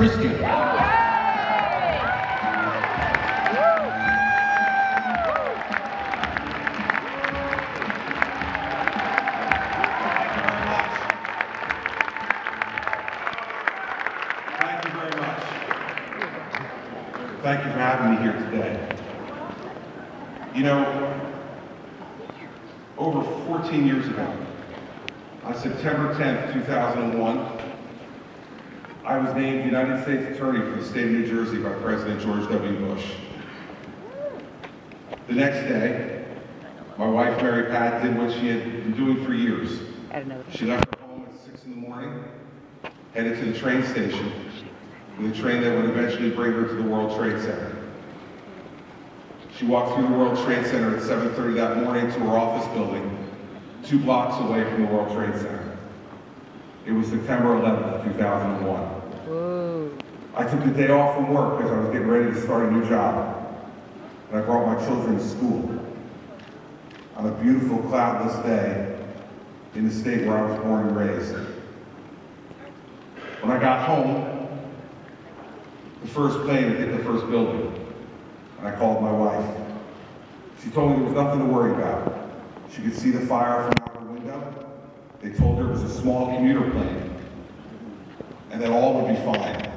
Christie. Thank you for having me here today. You know, over 14 years ago, on September 10th, 2001, I was named United States Attorney for the state of New Jersey by President George W. Bush. The next day, my wife, Mary Pat, did what she had been doing for years. She left her home at 6 in the morning, headed to the train station, with a train that would eventually bring her to the World Trade Center. She walked through the World Trade Center at 7:30 that morning to her office building, 2 blocks away from the World Trade Center. It was September 11th, 2001. Whoa. I took the day off from work because I was getting ready to start a new job. And I brought my children to school on a beautiful cloudless day in the state where I was born and raised. When I got home, the first plane had hit the first building, and I called my wife. She told me there was nothing to worry about. She could see the fire from out her window. They told her it was a small commuter plane, and that all would be fine.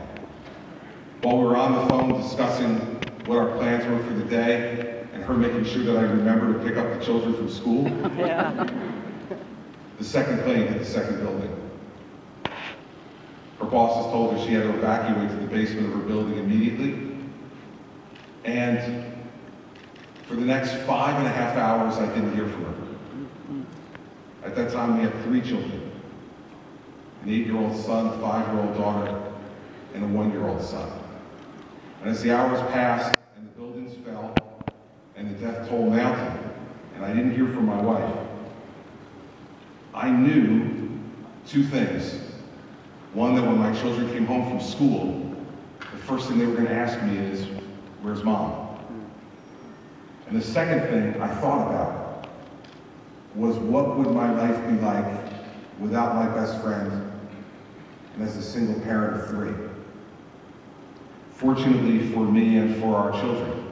While we were on the phone discussing what our plans were for the day, and her making sure that I remember to pick up the children from school, the second plane hit the second building. Her bosses told her she had to evacuate to the basement of her building immediately. And for the next 5.5 hours, I didn't hear from her. At that time, we had 3 children, an 8-year-old son, a 5-year-old daughter, and a 1-year-old son. And as the hours passed and the buildings fell and the death toll mounted, and I didn't hear from my wife, I knew 2 things. One, that when my children came home from school, the first thing they were going to ask me is, "Where's Mom?" And the second thing I thought about was, what would my life be like without my best friend and as a single parent of 3? Fortunately for me and for our children,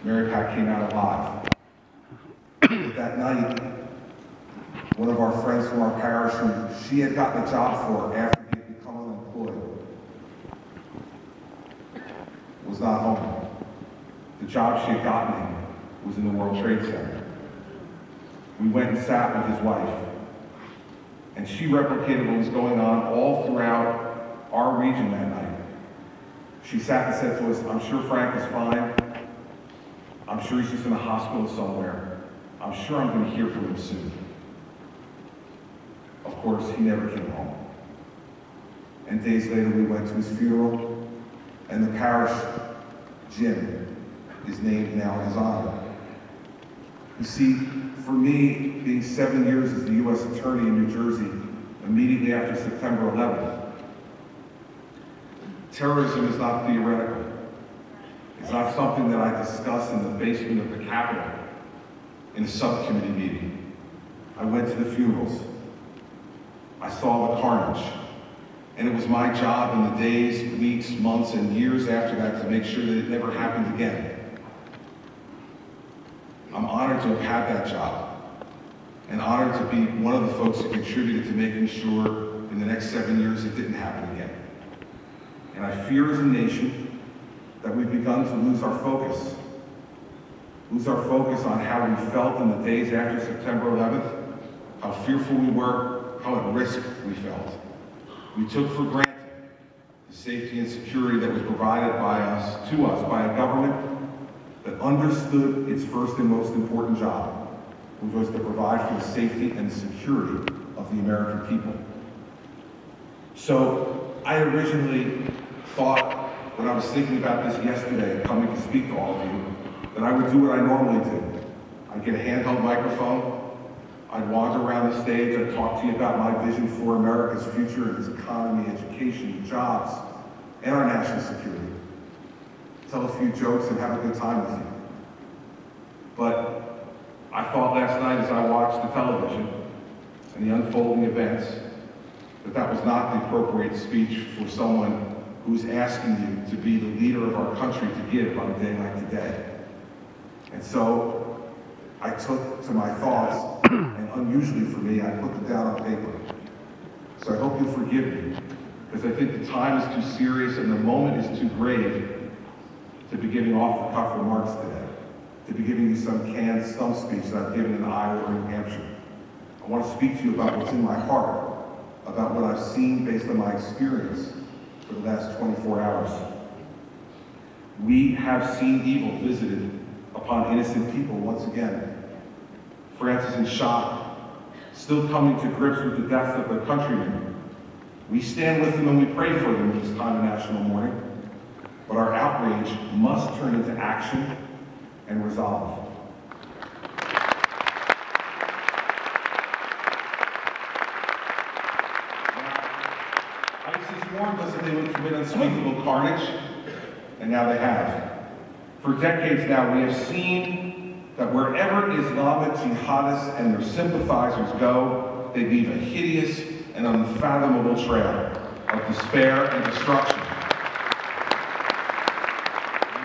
Mary Pat came out alive. But that night, one of our friends from our parish, who she had gotten a job for after he had become unemployed, was not home. The job she had gotten him was in the World Trade Center. We went and sat with his wife, and she replicated what was going on all throughout our region that night. She sat and said to us, "I'm sure Frank is fine. I'm sure he's just in a hospital somewhere. I'm sure I'm going to hear from him soon." Of course, he never came home. And days later, we went to his funeral, and the parish gym is named now in his honor. You see, for me, being 7 years as the U.S. Attorney in New Jersey, immediately after September 11th, terrorism is not theoretical. It's not something that I discuss in the basement of the Capitol in a subcommittee meeting. I went to the funerals. I saw the carnage, and it was my job in the days, weeks, months, and years after that to make sure that it never happened again. I'm honored to have had that job, and honored to be one of the folks who contributed to making sure in the next 7 years it didn't happen again. And I fear as a nation that we've begun to lose our focus on how we felt in the days after September 11th, how fearful we were, how at risk we felt. We took for granted the safety and security that was provided to us by a government that understood its first and most important job, which was to provide for the safety and security of the American people. So I originally thought, when I was thinking about this yesterday, coming to speak to all of you, that I would do what I normally do. I'd get a handheld microphone, I'd wander around the stage, I'd talk to you about my vision for America's future and its economy, education, jobs, and our national security. Tell a few jokes and have a good time with you. But I thought last night as I watched the television and the unfolding events that that was not the appropriate speech for someone who's asking you to be the leader of our country to give on a day like today. And so I took to my thoughts, and unusually for me, I put them down on paper. So I hope you'll forgive me, because I think the time is too serious and the moment is too grave to be giving off-the-cuff remarks today, to be giving you some canned stump speech that I've given in Iowa or New Hampshire. I want to speak to you about what's in my heart, about what I've seen based on my experience for the last 24 hours. We have seen evil visited upon innocent people once again. France is in shock, still coming to grips with the deaths of their countrymen. We stand with them and we pray for them at this time of national mourning, but our outrage must turn into action and resolve. ISIS warned us that they would commit unspeakable carnage, and now they have. For decades now, we have seen that wherever Islamic jihadists and their sympathizers go, they leave a hideous and unfathomable trail of despair and destruction.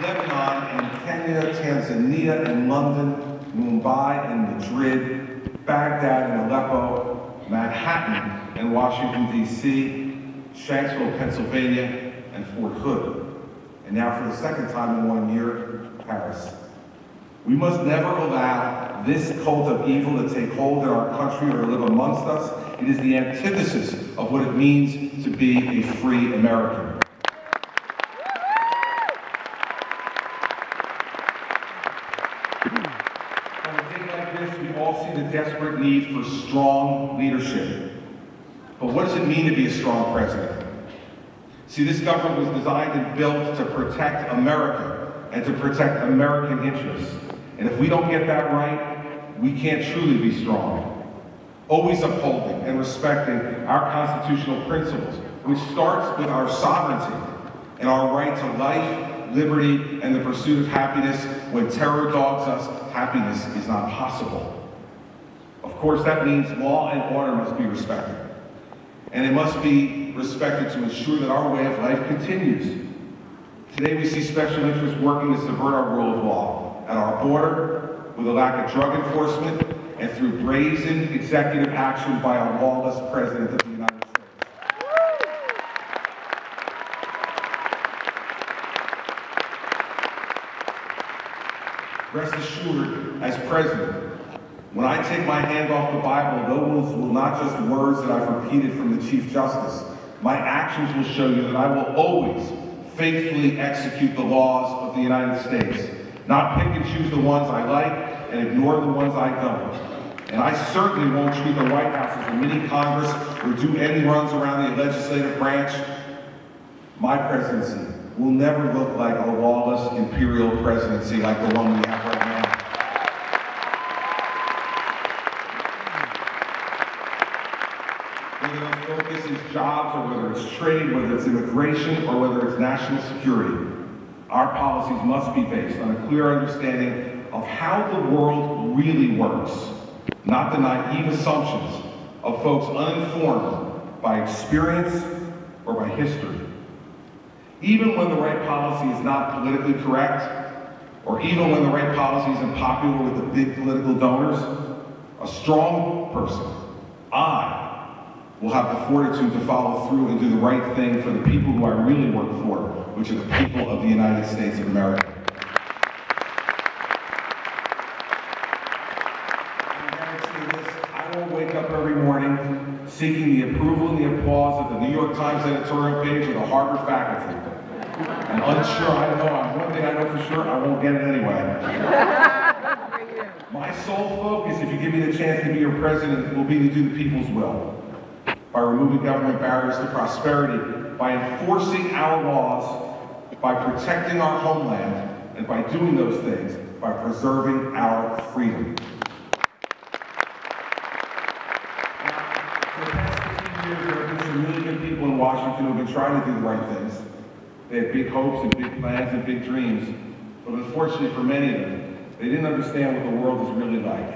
Lebanon and Kenya, Tanzania and London, Mumbai and Madrid, Baghdad and Aleppo, Manhattan and Washington, D.C., Shanksville, Pennsylvania, and Fort Hood. And now for the second time in 1 year, Paris. We must never allow this cult of evil to take hold in our country or to live amongst us. It is the antithesis of what it means to be a free American. On a day like this, we all see the desperate need for strong leadership. But what does it mean to be a strong president? See, this government was designed and built to protect America and to protect American interests. And if we don't get that right, we can't truly be strong. Always upholding and respecting our constitutional principles, which starts with our sovereignty and our right to life, liberty, and the pursuit of happiness. When terror dogs us, happiness is not possible. Of course, that means law and order must be respected. And it must be respected to ensure that our way of life continues. Today we see special interests working to subvert our rule of law at our border, with a lack of drug enforcement, and through brazen executive action by a lawless president of the United States. Rest assured, as president, when I take my hand off the Bible, those will not just words that I've repeated from the Chief Justice. My actions will show you that I will always faithfully execute the laws of the United States, not pick and choose the ones I like and ignore the ones I don't. And I certainly won't treat the White House as a mini Congress or do end runs around the legislative branch. My presidency will never look like a lawless imperial presidency like the one we have right now. Whether the focus is jobs, or whether it's trade, whether it's immigration, or whether it's national security, our policies must be based on a clear understanding of how the world really works, not the naive assumptions of folks uninformed by experience or by history. Even when the right policy is not politically correct, or even when the right policy is unpopular with the big political donors, a strong person, I will have the fortitude to follow through and do the right thing for the people who I really work for, which are the people of the United States of America. I guarantee you this, I won't wake up every morning seeking the approval and the applause of the New York Times editorial page or the Harvard faculty. And one thing I know for sure, I won't get it anyway. My sole focus, if you give me the chance to be your president, will be to do the people's will. By removing government barriers to prosperity, by enforcing our laws, by protecting our homeland, and by doing those things, by preserving our freedom. For the past 15 years, there have been some really good people in Washington who have been trying to do the right things. They had big hopes and big plans and big dreams, but unfortunately for many of them, they didn't understand what the world is really like.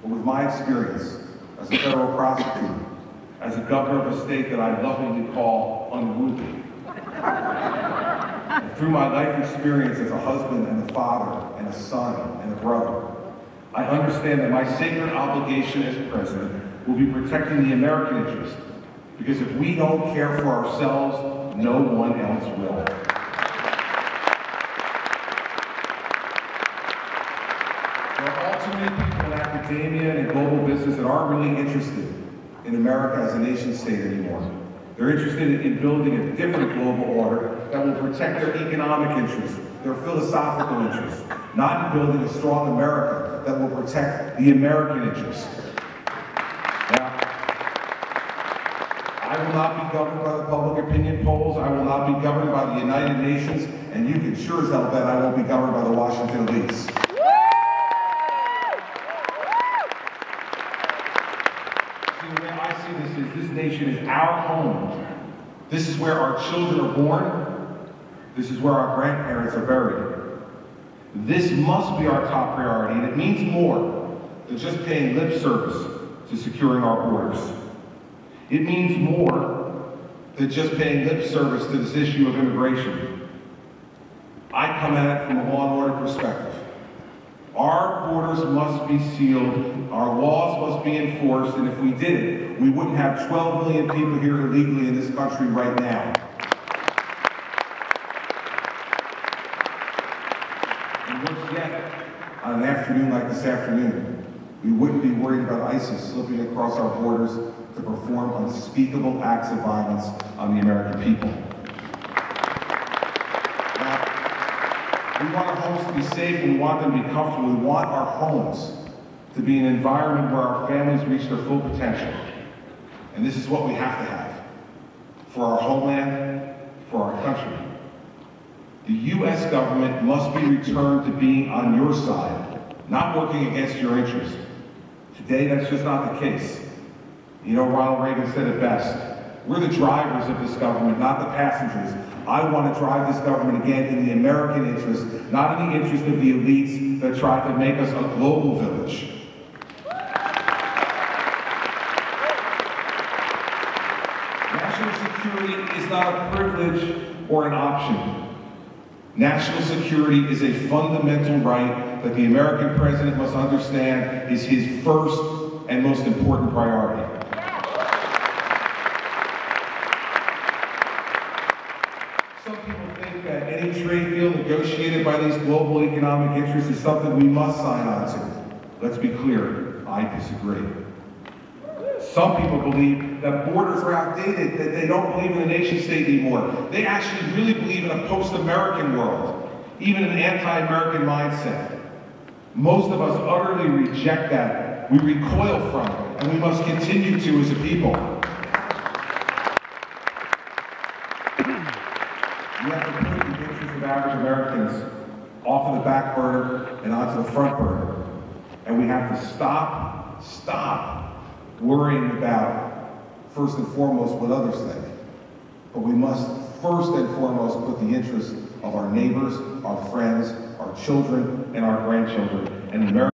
But with my experience as a federal prosecutor, as a governor of a state that I lovingly call unruly, through my life experience as a husband and a father and a son and a brother, I understand that my sacred obligation as president will be protecting the American interest, because if we don't care for ourselves, no one else will. There are all too many people in academia and global business that aren't really interested in America as a nation state anymore. They're interested in building a different global order that will protect their economic interests, their philosophical interests, not in building a strong America that will protect the American interests. Now, I will not be governed by the public opinion polls. I will not be governed by the United Nations, and you can sure as hell bet I won't be governed by the Washington elites. See, the way I see this nation is our home. This is where our children are born. This is where our grandparents are buried. This must be our top priority, and it means more than just paying lip service to securing our borders. It means more than just paying lip service to this issue of immigration. I come at it from a law and order perspective. Our borders must be sealed, our laws must be enforced, and if we did it, we wouldn't have 12 million people here illegally in this country right now. And worse yet, on an afternoon like this afternoon, we wouldn't be worried about ISIS slipping across our borders to perform unspeakable acts of violence on the American people. We want our homes to be safe, and we want them to be comfortable. We want our homes to be an environment where our families reach their full potential. And this is what we have to have for our homeland, for our country. The U.S. government must be returned to being on your side, not working against your interests. Today, that's just not the case. You know, Ronald Reagan said it best. We're the drivers of this government, not the passengers. I want to drive this government again in the American interest, not in the interest of the elites that try to make us a global village. National security is not a privilege or an option. National security is a fundamental right that the American president must understand is his first and most important priority. Some people think that any trade deal negotiated by these global economic interests is something we must sign on to. Let's be clear, I disagree. Some people believe that borders are outdated, that they don't believe in the nation state anymore. They actually really believe in a post-American world, even an anti-American mindset. Most of us utterly reject that. We recoil from it, and we must continue to as a people. We have to put the interests of average Americans off of the back burner and onto the front burner. And we have to stop worrying about, first and foremost, what others think. But we must first and foremost put the interests of our neighbors, our friends, our children, and our grandchildren, and America.